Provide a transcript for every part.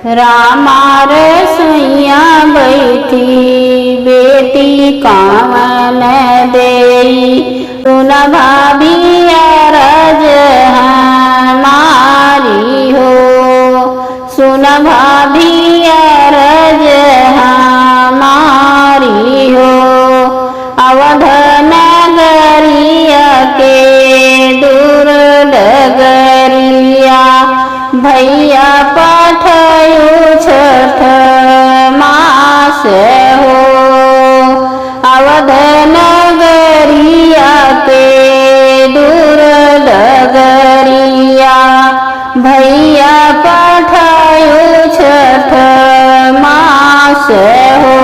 रामा रे सैया बैठी बेटी कामन देई, सुन भाभी अरज हमारी हो, सुन भाभी अरज हमारी हो। अवध नगरिया के दूर डगरिया भैया पठयु छठ मास हो। अवध नगरिया के दूर डगरिया भैया पठयु छठ मास हो।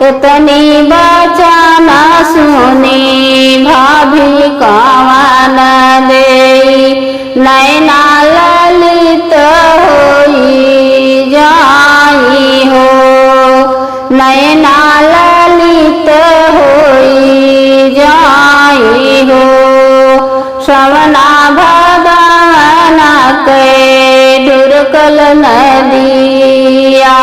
इतनी बचाना सुनी भाभी कामन देई, नैना ललित होई जाई हो, नैना ललित होई जाई हो। श्रवणा भगवाना के डुरकल नदिया,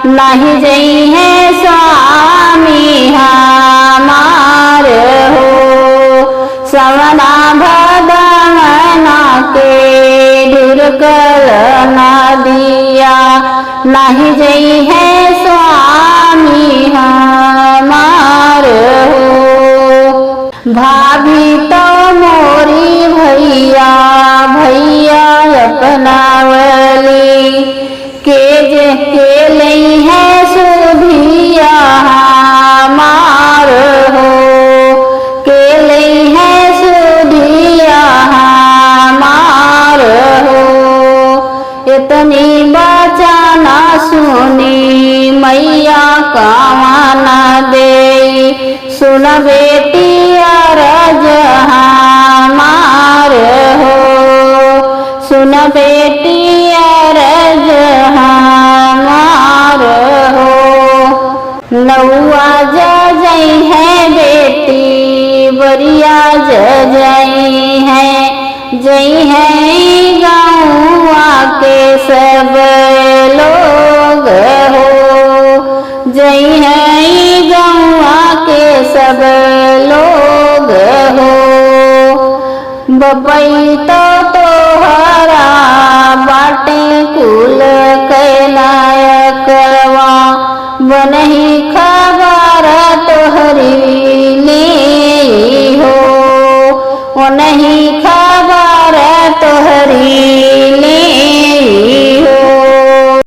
नहीं जई है स्वामी हमार हो। श्रवणा भगवाना के डुरकल नदिया, नहीं जई है स्वामी हमार हो। भाभी तो मोरी भैया भैया अपनावली, के लई है सुधिया हमार हो, के लई है सुधिया हमार हो। इतनी बचाना सुनी मैया कामन देई, सुन बेटी अरज हमार हो, सुन बेटी अरज हमार हो। नौआ जई है बेटी बरिया जई है, जई